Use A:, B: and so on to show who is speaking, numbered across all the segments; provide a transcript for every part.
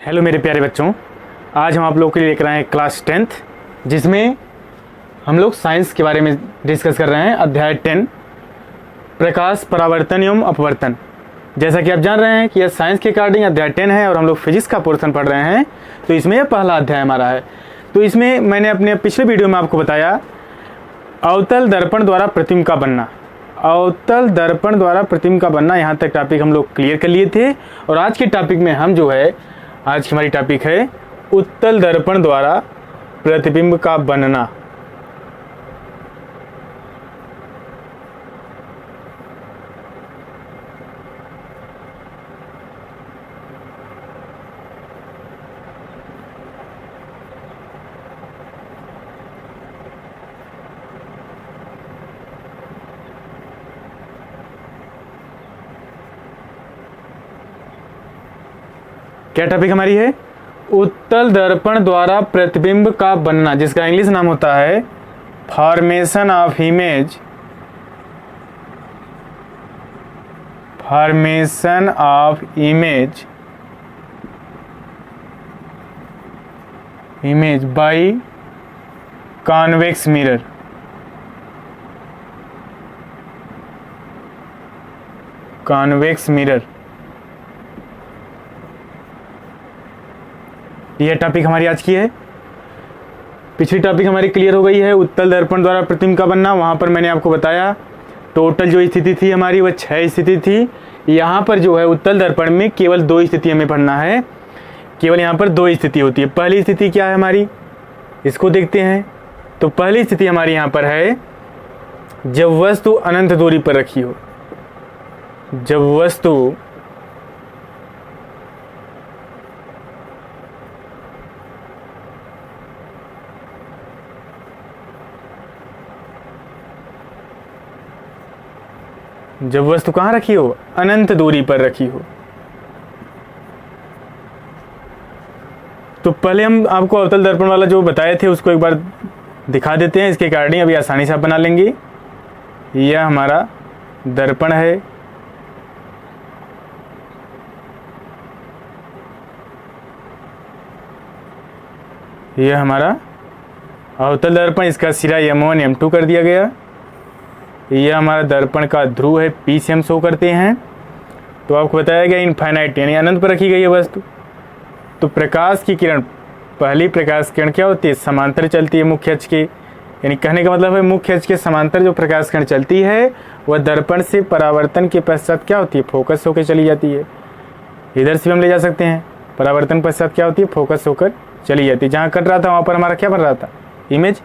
A: Hello मेरे प्यारे बच्चों, आज हम आप लोगों के लिए लेकर आए हैं क्लास 10th, जिसमें हम लोग साइंस के बारे में डिस्कस कर रहे हैं। अध्याय 10 प्रकाश परावर्तन एवं अपवर्तन। जैसा कि आप जान रहे हैं कि यह साइंस के अकॉर्डिंग अध्याय 10 है और हम लोग फिजिक्स का पोर्शन पढ़ रहे हैं, तो इसमें यह पहला अध्याय हमारा है। तो इसमें मैंने अपने पिछले वीडियो में आपको बताया अवतल दर्पण द्वारा प्रतिबिंब का बनना। अवतल दर्पण द्वारा प्रतिबिंब का बनना, यहाँ तक टॉपिक हम लोग क्लियर कर लिए थे। और आज के टॉपिक में हम जो है, आज की हमारी टॉपिक है उत्तल दर्पण द्वारा प्रतिबिंब का बनना। क्या टॉपिक हमारी है? उत्तल दर्पण द्वारा प्रतिबिंब का बनना, जिसका इंग्लिश नाम होता है formation of image. Formation of image by convex mirror. Convex mirror, यह टॉपिक हमारी आज की है। पिछली टॉपिक हमारी क्लियर हो गई है, उत्तल दर्पण द्वारा प्रतिबिंब का बनना। वहाँ पर मैंने आपको बताया टोटल जो स्थिति थी हमारी वह 6 स्थिति थी। यहाँ पर जो है उत्तल दर्पण में केवल 2 स्थिति हमें पढ़ना है। केवल यहाँ पर 2 स्थिति होती है। पहली स्थिति क्या है हमारी, इसको देखते हैं। तो पहली स्थिति हमारी यहाँ पर है जब वस्तु अनंत दूरी पर रखी हो। जब वस्तु कहाँ रखी हो? अनंत दूरी पर रखी हो। तो पहले हम आपको अवतल दर्पण वाला जो बताए थे उसको एक बार दिखा देते हैं। इसके अकॉर्डिंग अभी आसानी से आप बना लेंगे। यह हमारा दर्पण है। यह हमारा अवतल दर्पण, इसका सिरा M1 M2 कर दिया गया। यह हमारा दर्पण का ध्रुव है, P से हम शो करते हैं। तो आपको बताया गया इनफाइनाइट यानी अनंत पर रखी गई है वस्तु। तो प्रकाश की किरण, पहली प्रकाश किरण क्या होती है? समांतर चलती है मुख्य अक्ष के। यानी कहने का मतलब है मुख्य अक्ष के समांतर जो प्रकाश किरण चलती है वह दर्पण से परावर्तन के पश्चात क्या होती है? फोकस होकर चली जाती है। इधर से भी हम ले जा सकते हैं। परावर्तन पश्चात क्या होती है? फोकस होकर चली जाती है। जहाँ कट रहा था वहाँ पर हमारा क्या बन रहा था? इमेज।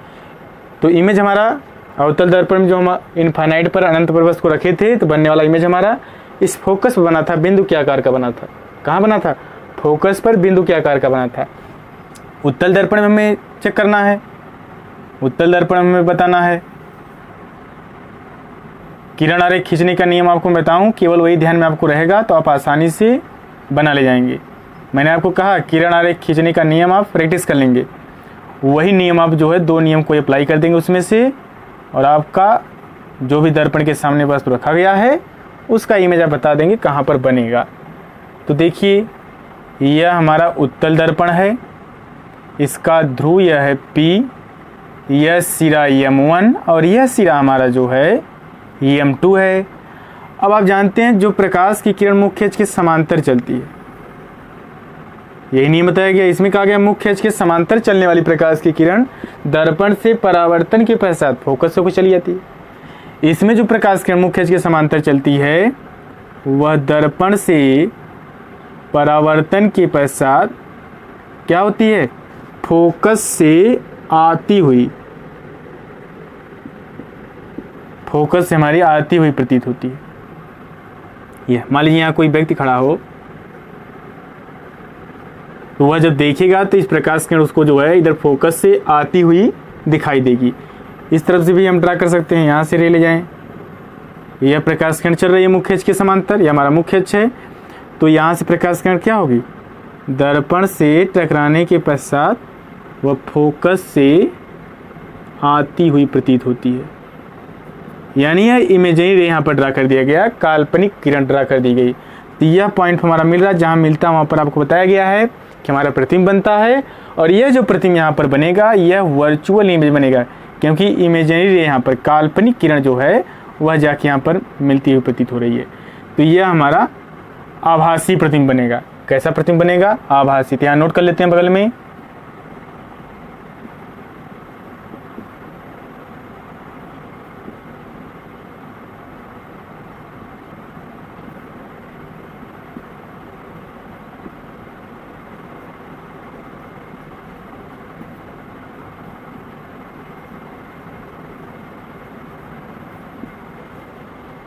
A: तो इमेज हमारा अवतल दर्पण में जो हम इनफाइनाइट पर अनंत पर वस्तु को रखे थे, तो बनने वाला इमेज हमारा इस फोकस पर बना था, बिंदु के आकार का बना था। कहाँ बना था? फोकस पर बिंदु के आकार का बना था। उत्तल दर्पण में हमें चेक करना है, उत्तल दर्पण में बताना है। किरण आरेख खींचने का नियम आपको बताऊं, केवल वही ध्यान में आपको रहेगा तो आप आसानी से बना ले जाएंगे। मैंने आपको कहा किरण आरेख खींचने का नियम आप प्रैक्टिस कर लेंगे। वही नियम आप जो है 2 नियम को अप्लाई कर देंगे उसमें से, और आपका जो भी दर्पण के सामने वस्तु रखा गया है उसका इमेज आप बता देंगे कहाँ पर बनेगा। तो देखिए, यह हमारा उत्तल दर्पण है। इसका ध्रुव यह है P, यह सिरा M1 और यह सिरा हमारा जो है M2 है। अब आप जानते हैं जो प्रकाश की किरण मुख्य अक्ष के समांतर चलती है, यही नहीं बताया गया। इसमें कहा गया मुख्य अक्ष के समांतर चलने वाली प्रकाश की किरण दर्पण से परावर्तन के पश्चात फोकस होकर चली जाती है। इसमें जो प्रकाश किरण मुख्य अक्ष के समांतर चलती है वह दर्पण से परावर्तन के पश्चात क्या होती है? फोकस से आती हुई, फोकस से हमारी आती हुई प्रतीत होती है। यह मान लीजिए यहाँ कोई व्यक्ति खड़ा हो, तो वह जब देखेगा तो इस प्रकाश किरण उसको जो है इधर फोकस से आती हुई दिखाई देगी। इस तरफ से भी हम ड्रा कर सकते हैं, यहाँ से रे ले जाएं। यह प्रकाश किरण चल रही है मुख्य अक्ष के समांतर, यह हमारा मुख्य अक्ष है। तो यहाँ से प्रकाश किरण क्या होगी? दर्पण से टकराने के पश्चात वह फोकस से आती हुई प्रतीत होती है। यानी यह इमेजिनरी यहाँ पर ड्रा कर दिया गया, काल्पनिक किरण ड्रा कर दी गई। तो यह पॉइंट हमारा मिल रहा है, जहाँ मिलता है वहाँ पर आपको बताया गया है कि हमारा प्रतिबिंब बनता है, और यह जो प्रतिबिंब यहाँ पर बनेगा यह वर्चुअल इमेज बनेगा, क्योंकि इमेजिनरी रे यहाँ पर काल्पनिक किरण जो है वह जाके यहाँ पर मिलती हुई प्रतीत हो रही है। तो यह हमारा आभासी प्रतिबिंब बनेगा। कैसा प्रतिबिंब बनेगा? आभासी। तो यहाँ नोट कर लेते हैं बगल में।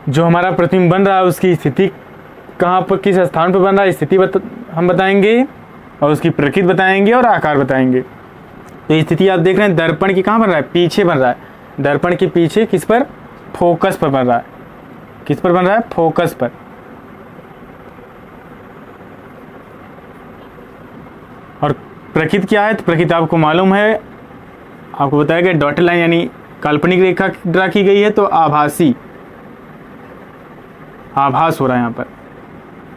A: जो हमारा प्रतिबिंब बन रहा है उसकी स्थिति कहाँ पर, किस स्थान पर बन रहा है, स्थिति हम बताएंगे, और उसकी प्रकृति बताएंगे और आकार बताएंगे। तो स्थिति आप देख रहे हैं दर्पण की कहाँ बन रहा है? पीछे बन रहा है। दर्पण के पीछे किस पर? फोकस पर बन रहा है। किस पर बन रहा है? फोकस पर। और प्रकृति क्या है? तो प्रकृति आपको मालूम है, आपको बताया गया डॉटेड लाइन यानी काल्पनिक रेखा ड्रा की गई है, तो आभासी, आभास हो रहा है यहाँ पर।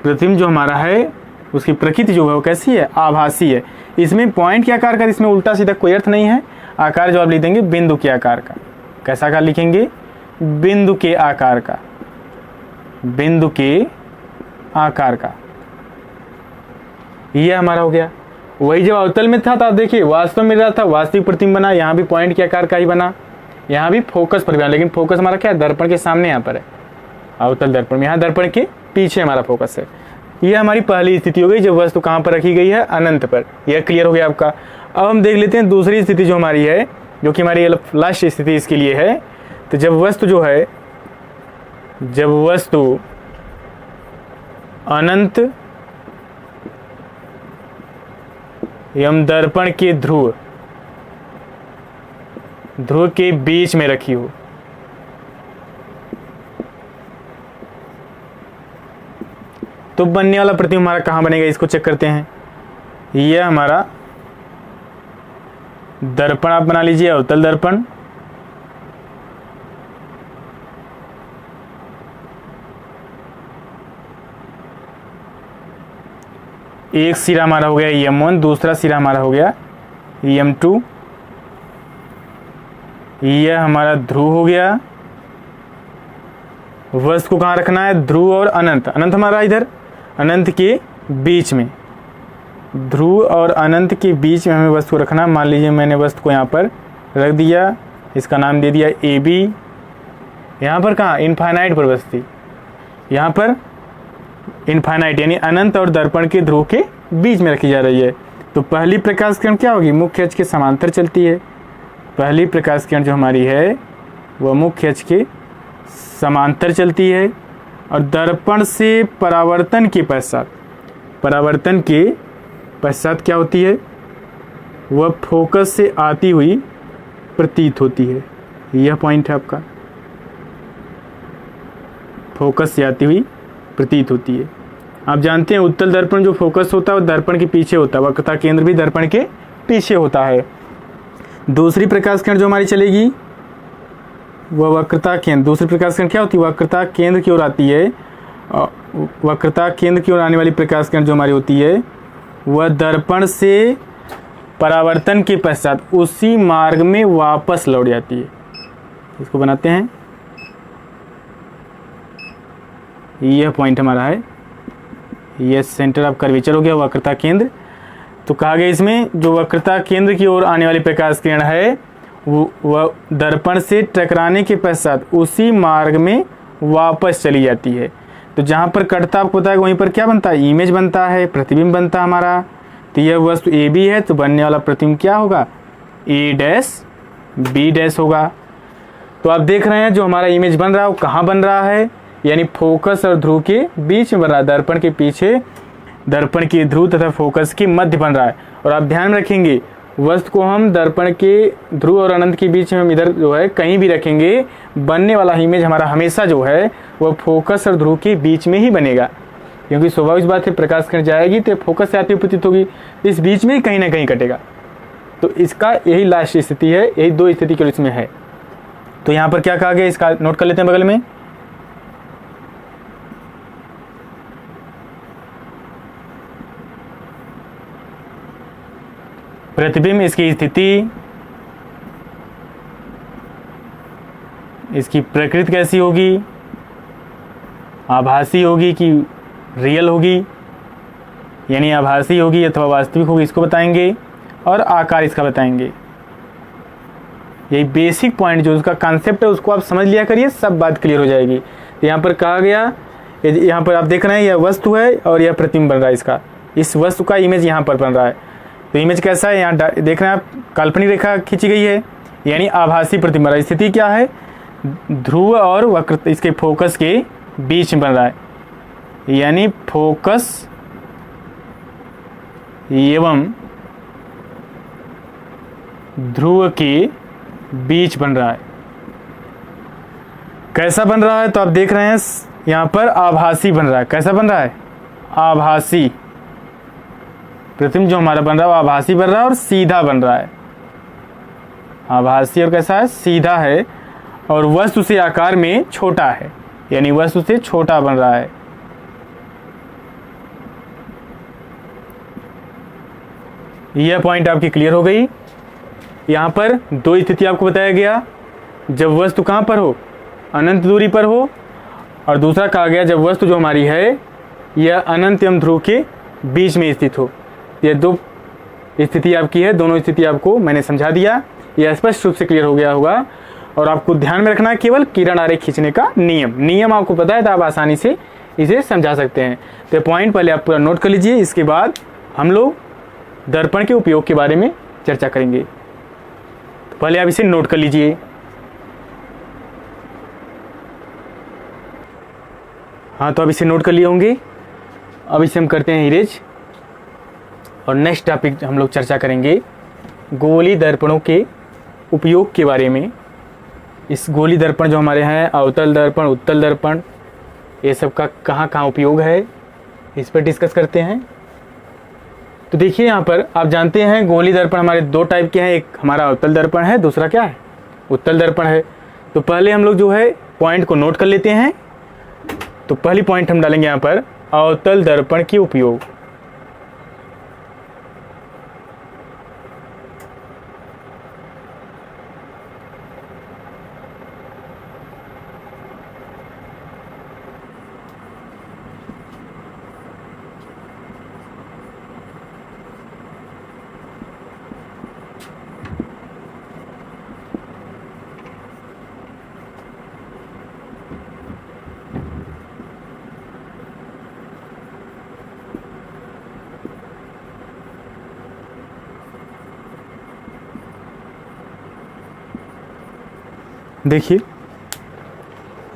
A: प्रतिबिंब जो हमारा है उसकी प्रकृति जो है वो कैसी है? आभासी है। इसमें पॉइंट के आकार का, इसमें उल्टा सीधा कोई अर्थ नहीं है। आकार जो आप लिख देंगे बिंदु के आकार का। कैसा आकार लिखेंगे? बिंदु के आकार का। बिंदु के आकार का, यह हमारा हो गया। वही जब अवतल में था तो आप देखिए वास्तव में रहा था, वास्तविक प्रतिबिंब बना, यहाँ भी पॉइंट के आकार का ही बना, यहाँ भी फोकस पर बना, लेकिन फोकस हमारा क्या है? दर्पण के सामने यहाँ पर है, अवतल दर्पण में। यहाँ दर्पण के पीछे हमारा फोकस है। यह हमारी पहली स्थिति हो गई जब वस्तु कहाँ पर रखी गई है? अनंत पर। यह क्लियर हो गया आपका। अब हम देख लेते हैं दूसरी स्थिति जो हमारी है, जो कि हमारी लास्ट स्थिति इसके लिए है। तो जब वस्तु जो है, जब वस्तु अनंत एवं दर्पण के ध्रुव के बीच में रखी हो, तो बनने वाला प्रतिबिंब हमारा कहाँ बनेगा? इसको चेक करते हैं। यह हमारा दर्पण आप बना लीजिए, अवतल दर्पण। एक सिरा हमारा हो गया M1, दूसरा सिरा हमारा हो गया M2। यह हमारा ध्रुव हो गया। वस्तु को कहाँ रखना है? ध्रुव और अनंत। अनंत हमारा इधर अनंत के बीच में, ध्रुव और अनंत के बीच में हमें वस्तु रखना। मान लीजिए मैंने वस्तु को यहाँ पर रख दिया, इसका नाम दे दिया AB। यहाँ पर कहाँ? इनफाइनाइट पर वस्तु, यहाँ पर इनफाइनाइट यानी अनंत और दर्पण के ध्रुव के बीच में रखी जा रही है। तो पहली प्रकाश किरण क्या होगी? मुख्य अक्ष के समांतर चलती है। पहली प्रकाश किरण जो हमारी है वह मुख्य अक्ष के समांतर चलती है, और दर्पण से परावर्तन के पश्चात, परावर्तन के पश्चात क्या होती है? वह फोकस से आती हुई प्रतीत होती है। यह पॉइंट है आपका, फोकस से आती हुई प्रतीत होती है। आप जानते हैं उत्तल दर्पण जो फोकस होता है वो दर्पण के पीछे होता है, वक्रता केंद्र भी दर्पण के पीछे होता है। दूसरी प्रकाश किरण जो हमारी चलेगी वह वक्रता केंद्र, दूसरी प्रकाश किरण क्या होती है? वक्रता केंद्र की ओर आती है। वक्रता केंद्र की ओर आने वाली प्रकाश किरण जो हमारी होती है वह दर्पण से परावर्तन के पश्चात उसी मार्ग में वापस लौट जाती है। इसको बनाते हैं, यह पॉइंट हमारा है, यह सेंटर ऑफ कर्वेचर हो गया, वक्रता केंद्र। तो कहा गया इसमें जो वक्रता केंद्र की ओर आने वाली प्रकाश किरण है वह दर्पण से टकराने के पश्चात उसी मार्ग में वापस चली जाती है। तो जहाँ पर कटता आपको पता है वहीं पर क्या बनता है? इमेज बनता है, प्रतिबिंब बनता है हमारा। तो यह वस्तु AB है, तो बनने वाला प्रतिबिंब क्या होगा? A' B' होगा। तो आप देख रहे हैं जो हमारा इमेज बन रहा है वो कहाँ बन रहा है? यानी फोकस और ध्रुव के बीच में बन रहा है, दर्पण के पीछे, दर्पण के ध्रुव तथा फोकस के मध्य बन रहा है। और आप ध्यान रखेंगे वस्तु को हम दर्पण के ध्रुव और अनंत के बीच में हम इधर जो है कहीं भी रखेंगे, बनने वाला इमेज हमारा हमेशा जो है वह फोकस और ध्रुव के बीच में ही बनेगा, क्योंकि स्वाभाविक बात है प्रकाश किरण जाएगी तो फोकस से आती हुई प्रतीत होगी, इस बीच में ही कहीं ना कहीं कटेगा। तो इसका यही लास्ट स्थिति है, यही दो स्थिति केवल इसमें है। तो यहाँ पर क्या कहा गया इसका नोट कर लेते हैं बगल में। प्रतिबिंब, इसकी स्थिति, इसकी प्रकृति कैसी होगी, आभासी होगी कि रियल होगी, यानी आभासी होगी अथवा वास्तविक होगी, इसको बताएंगे। और आकार इसका बताएंगे। यही बेसिक पॉइंट जो उसका कॉन्सेप्ट है उसको आप समझ लिया करिए, सब बात क्लियर हो जाएगी। तो यहाँ पर कहा गया, यहाँ पर आप देख रहे हैं यह वस्तु है और यह प्रतिबिंब बन रहा है इसका, इस वस्तु का इमेज यहाँ पर बन रहा है। तो इमेज कैसा है, यहाँ देख रहे हैं आप, काल्पनिक रेखा खींची गई है, यानी आभासी प्रतिबिंब। स्थिति क्या है, ध्रुव और वक्र इसके फोकस के बीच में बन रहा है, यानी फोकस एवं ध्रुव के बीच बन रहा है। कैसा बन रहा है, तो आप देख रहे हैं यहाँ पर आभासी बन रहा है। कैसा बन रहा है, आभासी प्रतिबिंब जो हमारा बन रहा है वो आभासी बन रहा है और सीधा बन रहा है। आभासी और कैसा है, सीधा है, और वस्तु से आकार में छोटा है, यानी वस्तु से छोटा बन रहा है। यह पॉइंट आपकी क्लियर हो गई। यहाँ पर दो स्थिति आपको बताया गया, जब वस्तु कहाँ पर हो, अनंत दूरी पर हो, और दूसरा कहा गया जब वस्तु जो हमारी है यह अनंत एवं ध्रुव के बीच में स्थित हो। यह दो स्थिति आपकी है, दोनों स्थिति आपको मैंने समझा दिया, यह स्पष्ट रूप से क्लियर हो गया होगा। और आपको ध्यान में रखना है केवल किरण आरेख खींचने का नियम आपको पता है तो आप आसानी से इसे समझा सकते हैं। तो पॉइंट पहले आप पूरा नोट कर लीजिए, इसके बाद हम लोग दर्पण के उपयोग के बारे में चर्चा करेंगे। तो पहले आप इसे नोट कर लीजिए। हाँ, तो अब इसे नोट कर लिए होंगे। अब इसे हम करते हैं इरेज, और नेक्स्ट टॉपिक हम लोग चर्चा करेंगे गोली दर्पणों के उपयोग के बारे में। इस गोली दर्पण जो हमारे हैं, अवतल दर्पण, उत्तल दर्पण, ये सब का कहाँ कहाँ उपयोग है, इस पर डिस्कस करते हैं। तो देखिए यहाँ पर आप जानते हैं गोली दर्पण हमारे दो टाइप के हैं, एक हमारा अवतल दर्पण है, दूसरा क्या है, उत्तल दर्पण है। तो पहले हम लोग जो है पॉइंट को नोट कर लेते हैं। तो पहली पॉइंट हम डालेंगे यहाँ पर, अवतल दर्पण के उपयोग। देखिए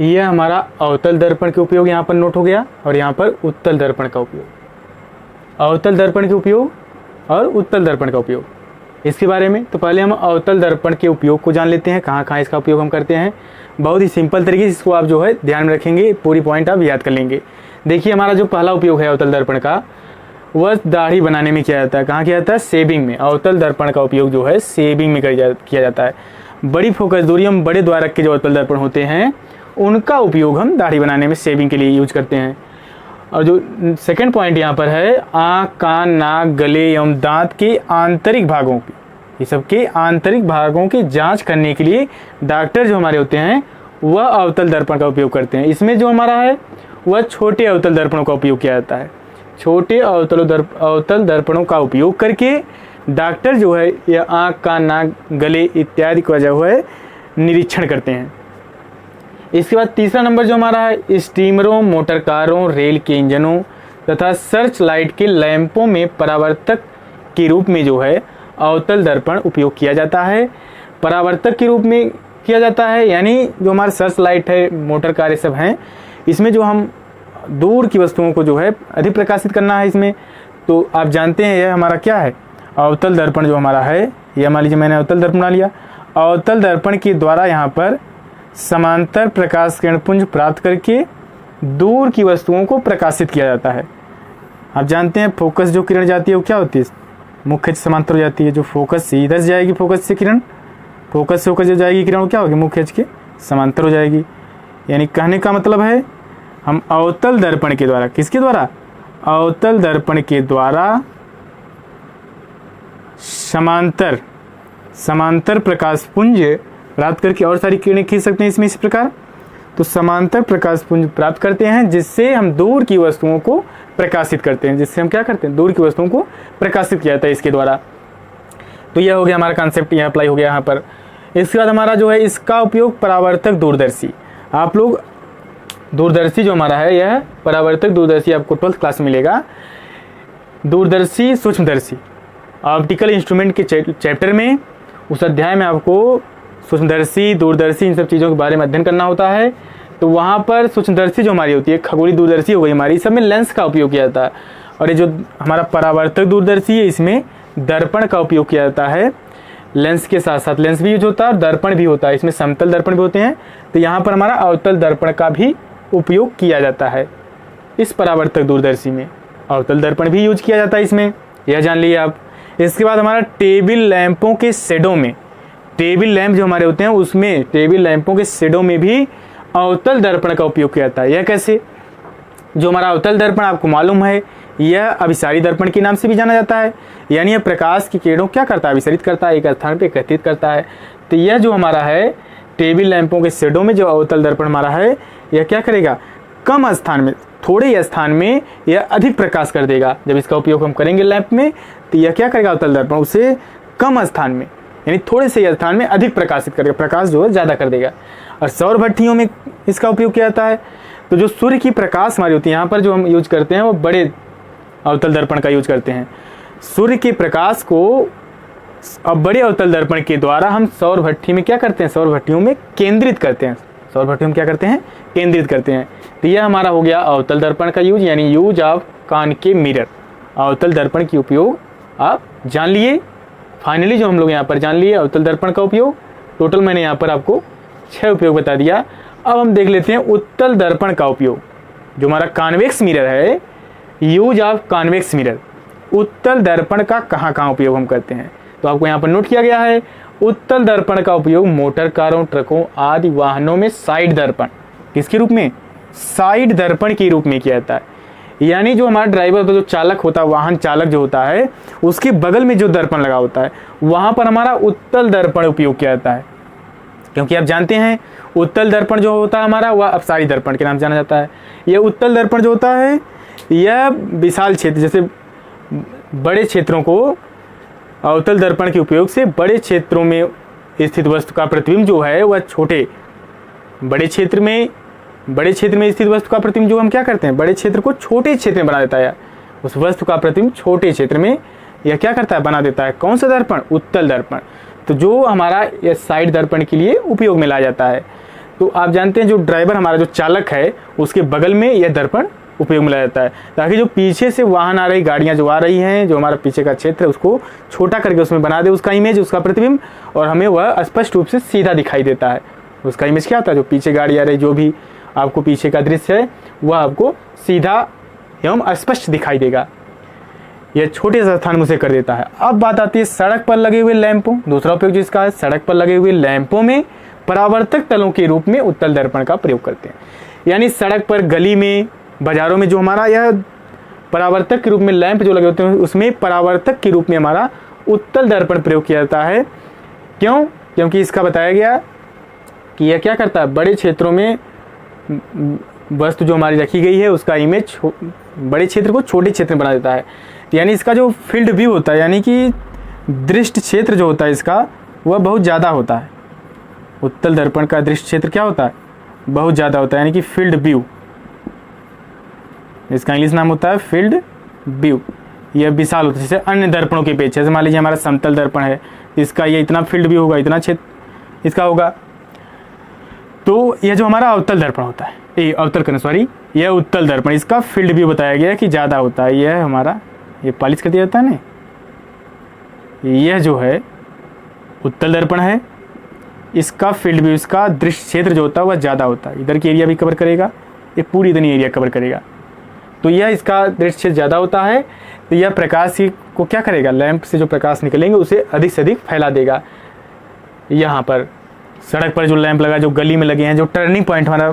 A: यह हमारा अवतल दर्पण के उपयोग यहाँ पर नोट हो गया, और यहाँ पर उत्तल दर्पण का उपयोग। अवतल दर्पण के उपयोग और उत्तल दर्पण का उपयोग, इसके बारे में तो पहले हम अवतल दर्पण के उपयोग को जान लेते हैं, कहाँ कहाँ इसका उपयोग हम करते हैं। बहुत ही सिंपल तरीके से इसको आप जो है ध्यान में रखेंगे, पूरी पॉइंट आप याद कर लेंगे। देखिए हमारा जो पहला उपयोग है अवतल दर्पण का, वह दाढ़ी बनाने में किया जाता है। कहाँ किया जाता है, शेविंग में। अवतल दर्पण का उपयोग जो है शेविंग में किया जाता है। बड़ी फोकस दूरी हम बड़े द्वारक के जो अवतल दर्पण होते हैं उनका उपयोग हम दाढ़ी बनाने में शेविंग के लिए यूज करते हैं। और जो सेकंड पॉइंट यहाँ पर है, आँख, कान, नाक, गले एवं दांत के आंतरिक भागों की, ये सब के आंतरिक भागों की जांच करने के लिए डॉक्टर जो हमारे होते हैं वह अवतल दर्पण का उपयोग करते हैं। इसमें जो हमारा है वह छोटे अवतल दर्पणों का उपयोग किया जाता है। छोटे अवतल दर्पणों का उपयोग करके डॉक्टर जो है यह आँख, कान, नाक, गले इत्यादि का जो है निरीक्षण करते हैं। इसके बाद तीसरा नंबर जो हमारा है, स्टीमरों, मोटर कारों, रेल के इंजनों तथा सर्च लाइट के लैंपों में परावर्तक के रूप में जो है अवतल दर्पण उपयोग किया जाता है। परावर्तक के रूप में किया जाता है, यानी जो हमारे सर्च लाइट है, मोटर कार, ये सब हैं, इसमें जो हम दूर की वस्तुओं को जो है अधिक प्रकाशित करना है इसमें। तो आप जानते हैं यह हमारा क्या है, अवतल दर्पण जो हमारा है, यह मान लीजिए मैंने अवतल दर्पण बना लिया। अवतल दर्पण के द्वारा यहाँ पर समांतर प्रकाश किरण पुंज प्राप्त करके दूर की वस्तुओं को प्रकाशित किया जाता है। आप जानते हैं फोकस जो किरण जाती है वो क्या होती है, मुख्य से समांतर हो जाती है। जो फोकस से इधर जाएगी, फोकस से किरण, फोकस से होकर जो जाएगी किरण वो क्या होगी, मुख्य के समांतर हो जाएगी। यानी कहने का मतलब है हम अवतल दर्पण के द्वारा, किसके द्वारा, अवतल दर्पण के द्वारा समांतर प्रकाश पुंज प्राप्त करके और सारी किरणें खींच सकते हैं इसमें इस प्रकार। तो समांतर प्रकाश पुंज प्राप्त करते हैं जिससे हम दूर की वस्तुओं को प्रकाशित करते हैं, जिससे हम क्या करते हैं, दूर की वस्तुओं को प्रकाशित किया जाता है इसके द्वारा। तो यह हो गया हमारा कॉन्सेप्ट, यह अप्लाई हो गया यहाँ पर। इसके बाद हमारा जो है इसका उपयोग परावर्तक दूरदर्शी, आप लोग दूरदर्शी जो हमारा है यह परावर्तक दूरदर्शी आपको 12th क्लास में मिलेगा। दूरदर्शी सूक्ष्मदर्शी ऑप्टिकल इंस्ट्रूमेंट के चैप्टर में, उस अध्याय में आपको सूक्ष्मदर्शी दूरदर्शी इन सब चीज़ों के बारे में अध्ययन करना होता है। तो वहाँ पर सूक्ष्मदर्शी जो हमारी होती है, खगोलीय दूरदर्शी हो गई हमारी, सब में लेंस का उपयोग किया जाता है। और ये जो हमारा परावर्तक दूरदर्शी है इसमें दर्पण का उपयोग किया जाता है। लेंस के साथ साथ लेंस भी यूज होता है और दर्पण भी होता है, इसमें समतल दर्पण भी होते हैं। तो यहाँ पर हमारा अवतल दर्पण का भी उपयोग किया जाता है इस परावर्तक दूरदर्शी में, अवतल दर्पण भी यूज किया जाता है इसमें, यह जान लीजिए आप। इसके बाद हमारा टेबल लैंपों के शेडों में, टेबल लैंप जो हमारे होते हैं उसमें, टेबल लैंपों के शेडों में भी अवतल दर्पण का उपयोग किया जाता है। यह कैसे, जो हमारा अवतल दर्पण आपको मालूम है यह अभिसारी दर्पण के नाम से भी जाना जाता है, यानी यह प्रकाश की किरणों क्या करता है, अभिसारित करता है, एक स्थान पे एकत्रित करता है। तो यह जो हमारा है टेबल लैंपों के शेडों में जो अवतल दर्पण हमारा है यह क्या करेगा, कम स्थान में, थोड़े ही स्थान में यह अधिक प्रकाश कर देगा। जब इसका उपयोग हम करेंगे लैंप में तो यह क्या करेगा, अवतल दर्पण उसे कम स्थान में यानी थोड़े से स्थान में अधिक प्रकाशित करेगा, प्रकाश जो है ज़्यादा कर देगा। और सौर भट्टियों में इसका उपयोग किया जाता है। तो जो सूर्य की प्रकाश हमारी होती है, यहाँ पर जो हम यूज करते हैं वो बड़े अवतल दर्पण का यूज करते हैं। सूर्य के प्रकाश को अब बड़े अवतल दर्पण के द्वारा हम सौर भट्टी में क्या करते हैं, सौर भट्टियों में केंद्रित करते हैं, सौर भट्टियों में क्या करते हैं, केंद्रित करते हैं। तो यह हमारा हो गया अवतल दर्पण का यूज, यानी यूज ऑफ कॉनकेव मिरर, अवतल दर्पण की उपयोग आप जान लिए। फाइनली जो हम लोग यहाँ पर जान लिए अवतल दर्पण का उपयोग, टोटल मैंने यहाँ पर आपको 6 उपयोग बता दिया। अब हम देख लेते हैं उत्तल दर्पण का उपयोग, जो हमारा कॉन्वेक्स मिरर है, यूज ऑफ कॉन्वेक्स मिरर। उत्तल दर्पण का कहाँ कहाँ उपयोग हम करते हैं, तो आपको यहाँ पर नोट किया गया है। उत्तल दर्पण का उपयोग मोटर कारों, ट्रकों आदि वाहनों में साइड दर्पण, किसके रूप में, साइड दर्पण के रूप में किया जाता है। यानी जो हमारा ड्राइवर का जो चालक होता है, वाहन चालक जो होता है, उसके बगल में जो दर्पण लगा होता है वहाँ पर हमारा उत्तल दर्पण उपयोग किया जाता है। क्योंकि आप जानते हैं उत्तल दर्पण जो होता है हमारा वह अपसारी दर्पण के नाम से जाना जाता है। यह उत्तल दर्पण जो होता है यह विशाल क्षेत्र, जैसे बड़े क्षेत्रों को अवतल दर्पण के उपयोग से बड़े क्षेत्रों में स्थित वस्तु का प्रतिबिंब जो है वह छोटे, बड़े क्षेत्र में स्थित वस्तु का प्रतिबिंब जो हम क्या करते हैं, बड़े क्षेत्र को छोटे क्षेत्र में बना देता है, उस वस्तु का प्रतिबिंब छोटे क्षेत्र में यह क्या करता है, बना देता है। कौन सा दर्पण, उत्तल दर्पण। तो जो हमारा यह साइड दर्पण के लिए उपयोग में लाया जाता है। तो आप जानते हैं जो ड्राइवर हमारा जो चालक है उसके बगल में यह दर्पण उपयोग में लाया जाता है, ताकि जो पीछे से वाहन आ रही, गाड़ियाँ जो आ रही हैं, जो हमारा पीछे का क्षेत्र है उसको छोटा करके उसमें बना दे उसका इमेज, उसका प्रतिबिंब, और हमें वह स्पष्ट रूप से सीधा दिखाई देता है। उसका इमेज क्या होता है, जो पीछे गाड़ी आ रही, जो भी आपको पीछे का दृश्य है वह आपको सीधा एवं स्पष्ट दिखाई देगा। यह छोटे से स्थान में उसे कर देता है। अब बात आती है सड़क पर लगे हुए लैंपों, दूसरा उपयोग जिसका है, सड़क पर लगे हुए लैंपों में परावर्तक तलों के रूप में उत्तल दर्पण का प्रयोग करते हैं। यानी सड़क पर, गली में, बाजारों में जो हमारा यह परावर्तक के रूप में लैंप जो लगे होते हैं उसमें परावर्तक के रूप में हमारा उत्तल दर्पण प्रयोग किया जाता है। क्यों, क्योंकि इसका बताया गया कि यह क्या करता है, बड़े क्षेत्रों में वस्तु जो हमारी रखी गई है उसका इमेज बड़े क्षेत्र को छोटे क्षेत्र में बना देता है। यानी इसका जो फील्ड व्यू होता है, यानी कि दृष्टि क्षेत्र जो होता है इसका वह बहुत ज़्यादा होता है। उत्तल दर्पण का दृष्टि क्षेत्र क्या होता है, बहुत ज़्यादा होता है, यानी कि फील्ड व्यू, इसका इंग्लिश नाम होता है फील्ड व्यू। यह विशाल होता है, जैसे अन्य दर्पणों के अपेक्षा। जैसे मान लीजिए हमारा समतल दर्पण है, इसका ये इतना फील्ड व्यू होगा, इतना क्षेत्र इसका होगा। तो यह जो हमारा अवतल दर्पण होता है, यह उत्तल दर्पण, इसका फील्ड व्यू बताया गया कि ज़्यादा होता है। यह हमारा, ये पॉलिश कर दिया जाता है ना, यह जो है उत्तल दर्पण है, इसका फील्ड व्यू, इसका दृश्य क्षेत्र जो होता है वह ज़्यादा होता है। इधर की एरिया भी कवर करेगा, ये पूरी इतनी एरिया कवर करेगा। तो यह इसका दृश्य क्षेत्र ज़्यादा होता है। तो यह प्रकाश को क्या करेगा, लैंप से जो प्रकाश निकलेंगे उसे अधिक से अधिक फैला देगा। यहाँ पर सड़क पर जो लैंप लगा, जो गली में लगे हैं, जो टर्निंग पॉइंट हमारा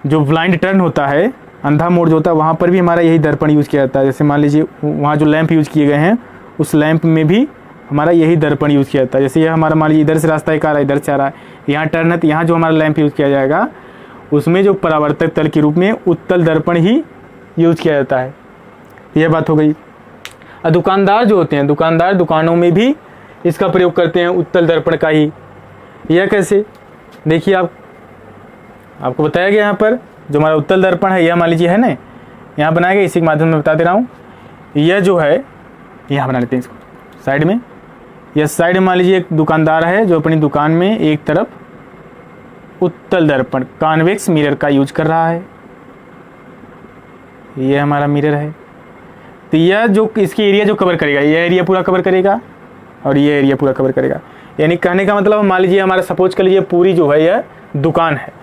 A: जो ब्लाइंड टर्न होता है, अंधा मोड़ जो होता है, वहाँ पर भी हमारा यही दर्पण यूज़ किया जाता है। जैसे मान लीजिए वहाँ जो लैंप यूज़ किए गए हैं उस लैंप में भी हमारा यही दर्पण यूज़ किया जाता है। जैसे यह हमारा मान लीजिए इधर से रास्ता एक आ रहा है, इधर से आ रहा है, यहाँ टर्न है, तो यहाँ जो हमारा लैंप यूज़ किया जाएगा उसमें जो परावर्तक तल के रूप में उत्तल दर्पण ही यूज़ किया जाता है। यह बात हो गई। और दुकानदार जो होते हैं, दुकानदार दुकानों में भी इसका प्रयोग करते हैं उत्तल दर्पण का ही। यह कैसे, देखिए आपको बताया गया यहाँ पर जो हमारा उत्तल दर्पण है, यह मान लीजिए है ना, यहाँ बनाया गया, इसी के माध्यम में बता दे रहा हूँ। यह जो है यहाँ बना लेते हैं इसको साइड में। यह साइड में मान लीजिए एक दुकानदार है जो अपनी दुकान में एक तरफ उत्तल दर्पण कॉन्वेक्स मिरर का यूज कर रहा है। यह हमारा मिरर है, तो यह जो इसकी एरिया जो कवर करेगा, यह एरिया पूरा कवर करेगा और यह एरिया पूरा कवर करेगा। यानी कहने का मतलब मान लीजिए हमारा सपोज कर लीजिए पूरी जो है यह दुकान है,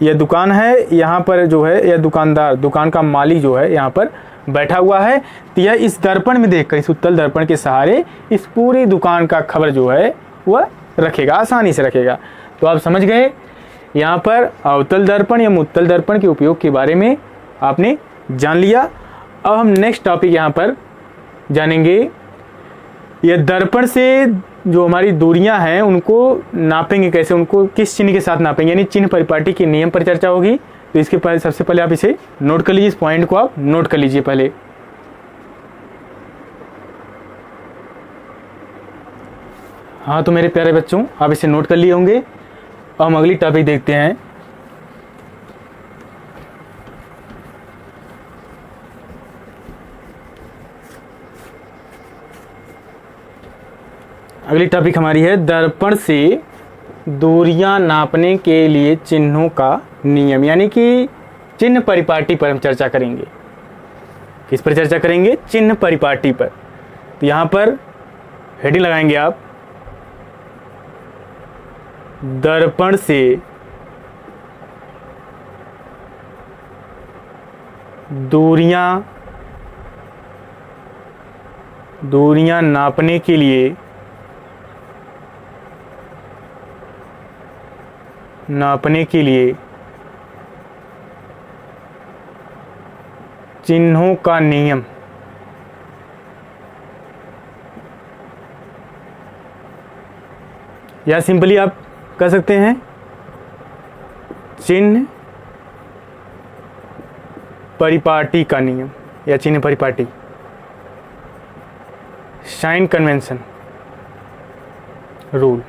A: यह दुकान है, यहाँ पर जो है यह दुकानदार, दुकान का मालिक जो है यहाँ पर बैठा हुआ है, तो यह इस दर्पण में देखकर, इस उत्तल दर्पण के सहारे इस पूरी दुकान का खबर जो है वह रखेगा, आसानी से रखेगा। तो आप समझ गए यहाँ पर अवतल दर्पण या मुत्तल दर्पण के उपयोग के बारे में आपने जान लिया। अब हम नेक्स्ट टॉपिक यहाँ पर जानेंगे, यह दर्पण से जो हमारी दूरियां हैं उनको नापेंगे कैसे, उनको किस चिन्ह के साथ नापेंगे, यानी चिन्ह परिपाटी के नियम पर चर्चा होगी। तो इसके पहले सबसे पहले आप इसे नोट कर लीजिए, इस पॉइंट को आप नोट कर लीजिए पहले। हाँ तो मेरे प्यारे बच्चों आप इसे नोट कर लिए होंगे। अब हम अगली टॉपिक देखते हैं। अगली टॉपिक हमारी है दर्पण से दूरियां नापने के लिए चिन्हों का नियम, यानी कि चिन्ह परिपाटी पर हम चर्चा करेंगे। किस पर चर्चा करेंगे? चिन्ह परिपाटी पर। तो यहाँ पर हेडिंग लगाएंगे आप, दर्पण से दूरियां नापने के लिए चिन्हों का नियम। या सिंपली आप कह सकते हैं चिन्ह परिपाटी का नियम या चिन्ह परिपाटी, साइन कन्वेंशन रूल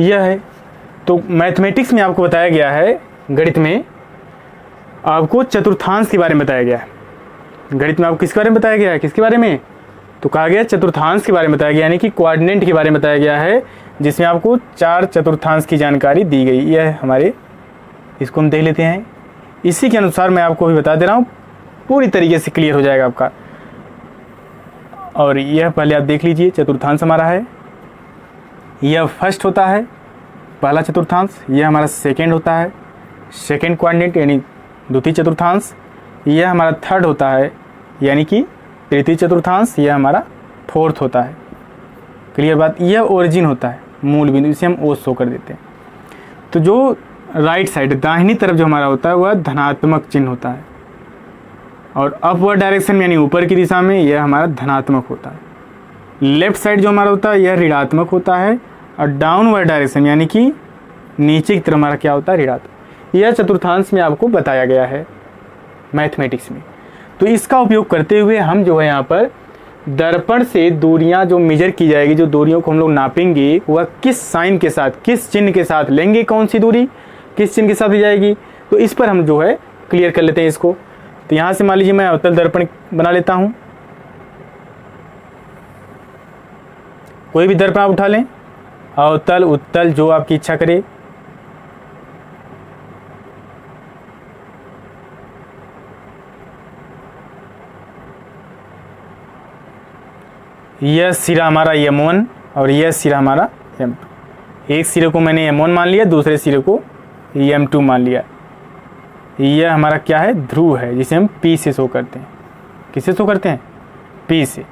A: यह है। तो मैथमेटिक्स में आपको बताया गया है, गणित में आपको चतुर्थांश के बारे में बताया गया है। गणित में आपको किसके बारे में बताया गया है? किसके बारे में? तो कहा गया चतुर्थांश के बारे में बताया गया, यानी कि कोऑर्डिनेट के बारे में बताया गया है, जिसमें आपको 4 चतुर्थांश की जानकारी दी गई। यह हमारे, इसको हम देख लेते हैं। इसी के अनुसार मैं आपको भी बता दे रहा हूँ, पूरी तरीके से क्लियर हो जाएगा आपका। और यह पहले आप देख लीजिए, चतुर्थांश हमारा है, यह फर्स्ट होता है पहला चतुर्थांश, यह हमारा सेकेंड होता है सेकेंड कोऑर्डिनेट यानी द्वितीय चतुर्थांश, यह हमारा थर्ड होता है यानी कि तृतीय चतुर्थांश, यह हमारा फोर्थ होता है। क्लियर बात? यह ओरिजिन होता है, मूल बिंदु, इसे हम ओ शो कर देते हैं। तो जो राइट साइड दाहिनी तरफ जो हमारा होता है वह धनात्मक चिन्ह होता है, और अपवर्ड डायरेक्शन यानी ऊपर की दिशा में यह हमारा धनात्मक होता है। लेफ्ट साइड जो हमारा होता है यह ऋणात्मक होता है, और डाउनवर्ड डायरेक्शन यानी कि नीचे की तरफ हमारा क्या होता है? ऋणात्मक। यह चतुर्थांश में आपको बताया गया है मैथमेटिक्स में। तो इसका उपयोग करते हुए हम जो है यहाँ पर दर्पण से दूरियां जो मेजर की जाएगी, जो दूरियों को हम लोग नापेंगे, वह किस साइन के साथ, किस चिन्ह के साथ लेंगे, कौन सी दूरी किस चिन्ह के साथ ली जाएगी, तो इस पर हम जो है क्लियर कर लेते हैं इसको। तो यहाँ से मान लीजिए मैं अवतल दर्पण बना लेता हूँ, कोई भी दर्पण आप उठा लें, अवतल उत्तल जो आपकी इच्छा करे। यह सिरा हमारा M1 और यह सिरा हमारा M2। एक सिरे को मैंने M1 मान लिया, दूसरे सिरे को M2 मान लिया। यह हमारा क्या है? ध्रुव है, जिसे हम P से शो करते हैं। किससे शो करते हैं? P से।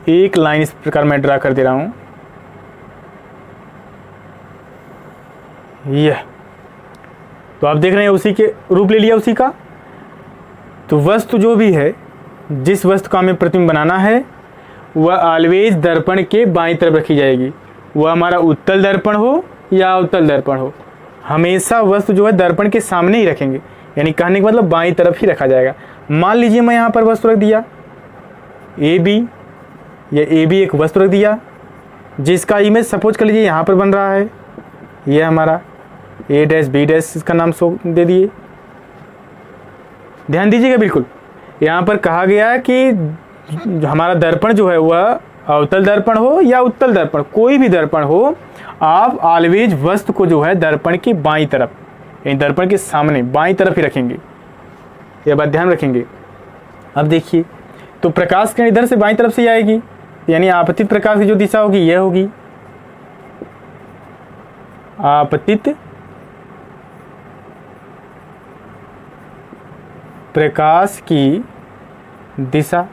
A: एक लाइन इस प्रकार मैं ड्रा कर दे रहा हूं, यह। तो आप देख रहे हैं उसी के रूप ले लिया उसी का। तो वस्तु जो भी है, जिस वस्तु का हमें प्रतिबिंब बनाना है, वह ऑलवेज दर्पण के बाईं तरफ रखी जाएगी। वह हमारा उत्तल दर्पण हो या अवतल दर्पण हो, हमेशा वस्तु जो है दर्पण के सामने ही रखेंगे, यानी कहने का मतलब बाईं तरफ ही रखा जाएगा। मान लीजिए मैं यहाँ पर वस्तु रख दिया ए बी, या ए बी एक वस्तु रख दिया जिसका इमेज सपोज कर लीजिए यहाँ पर बन रहा है, ये हमारा ए डैश बी डैश इसका नाम शो दे दिए। ध्यान दीजिएगा बिल्कुल, यहाँ पर कहा गया है कि हमारा दर्पण जो है वह अवतल दर्पण हो या उत्तल दर्पण, कोई भी दर्पण हो, आप ऑलवेज वस्तु को जो है दर्पण की बाईं तरफ, यानी दर्पण के सामने बाईं तरफ ही रखेंगे। यह बात ध्यान रखेंगे। अब देखिए, तो प्रकाश किरण इधर से बाईं तरफ से ही आएगी, यानी आपतित प्रकाश की जो दिशा होगी यह होगी आपतित प्रकाश की दिशा।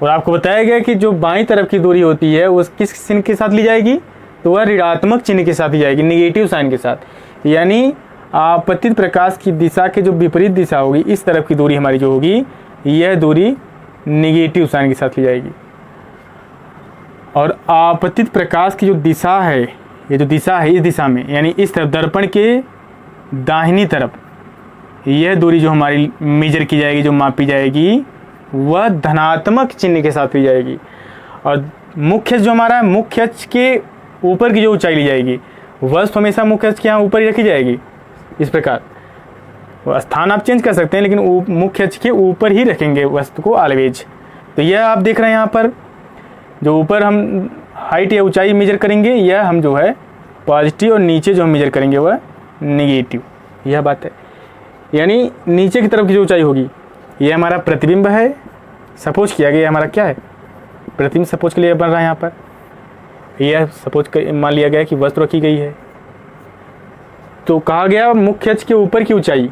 A: और आपको बताया गया कि जो बाईं तरफ की दूरी होती है वो किस चिन्ह के साथ ली जाएगी, तो वह ऋणात्मक चिन्ह के साथ ली जाएगी, निगेटिव साइन के साथ। यानी आपतित प्रकाश की दिशा के जो विपरीत दिशा होगी, इस तरफ की दूरी हमारी जो होगी, यह दूरी निगेटिव साइन के साथ ली जाएगी। और आपतित प्रकाश की जो दिशा है, ये जो दिशा है इस दिशा में, यानी इस तरफ दर्पण के दाहिनी तरफ, यह दूरी जो हमारी मेजर की जाएगी, जो मापी जाएगी, वह धनात्मक चिन्ह के साथ ली जाएगी। और मुख्य जो हमारा है, मुख्य अक्ष के ऊपर की जो ऊंचाई ली जाएगी, वस्तु हमेशा मुख्य अक्ष के यहाँ ऊपर ही रखी जाएगी। इस प्रकार स्थान आप चेंज कर सकते हैं, लेकिन मुख्य अक्ष के ऊपर ही रखेंगे वस्तु को ऑलवेज। तो यह आप देख रहे हैं यहाँ पर, जो ऊपर हम हाइट या ऊंचाई मेजर करेंगे, यह हम जो है पॉजिटिव, और नीचे जो हम मेजर करेंगे वह निगेटिव। यह बात है, यानी नीचे की तरफ की जो ऊंचाई होगी, यह हमारा प्रतिबिंब है। सपोज किया गया हमारा क्या है, प्रतिबिंब सपोज के लिए बन रहा है यहाँ पर। यह सपोज मान लिया गया कि वस्तु रखी गई है, तो कहा गया मुख्य अक्ष के ऊपर की ऊंचाई,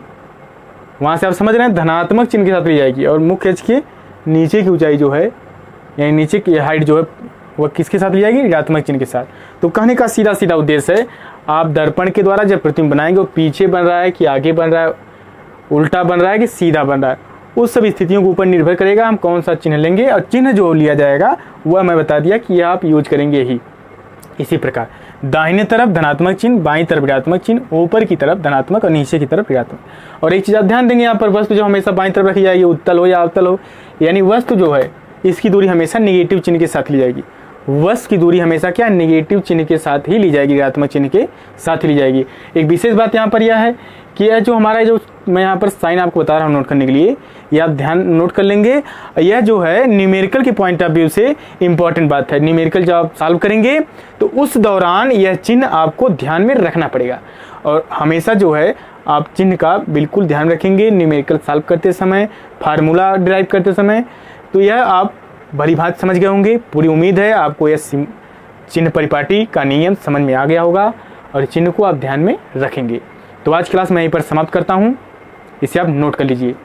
A: वहाँ से आप समझ रहे हैं धनात्मक चिन्ह के साथ ली जाएगी। और मुख्य अक्ष के नीचे की ऊंचाई जो है, यानी नीचे की हाइट जो है, वह किसके साथ ली जाएगी, ऋणात्मक चिन्ह के साथ। तो कहने का सीधा सीधा उद्देश्य है, आप दर्पण के द्वारा जब प्रतिबिंब बनाएंगे, वो पीछे बन रहा है कि आगे बन रहा है, उल्टा बन रहा है कि सीधा बन रहा है, उस सब स्थितियों के ऊपर निर्भर करेगा हम कौन सा चिन्ह लेंगे। और चिन्ह जो लिया जाएगा वह मैं बता दिया कि यह आप यूज करेंगे ही। इसी प्रकार दाहिने तरफ धनात्मक चिन्ह, बाईं तरफ ऋणात्मक चिन्ह, ऊपर की तरफ धनात्मक और नीचे की तरफ ऋणात्मक। और एक चीज़ आप ध्यान देंगे, यहाँ पर वस्तु जो हमेशा बाईं तरफ रखी जाएगी, उत्तल हो या अवतल हो, यानी वस्तु जो है इसकी दूरी हमेशा निगेटिव चिन्ह के साथ ली जाएगी। वस्तु की दूरी हमेशा क्या, निगेटिव चिन्ह के साथ ही ली जाएगी, ऋणात्मक चिन्ह के साथ ही ली जाएगी। एक विशेष बात यहाँ पर यह है कि यह जो हमारा जो मैं यहाँ पर साइन आपको बता रहा हूँ नोट करने के लिए, ये आप ध्यान नोट कर लेंगे। यह जो है न्यूमेरिकल के पॉइंट ऑफ व्यू से इंपॉर्टेंट बात है। न्यूमेरिकल जब आप सॉल्व करेंगे तो उस दौरान यह चिन्ह आपको ध्यान में रखना पड़ेगा, और हमेशा जो है आप चिन्ह का बिल्कुल ध्यान रखेंगे न्यूमेरिकल सॉल्व करते समय, फार्मूला डिराइव करते समय। तो यह आप भली भांति समझ गए होंगे। पूरी उम्मीद है आपको यह चिन्ह परिपाटी का नियम समझ में आ गया होगा, और चिन्ह को आप ध्यान में रखेंगे। तो आज क्लास मैं यहीं पर समाप्त करता हूँ, इसे आप नोट कर लीजिए।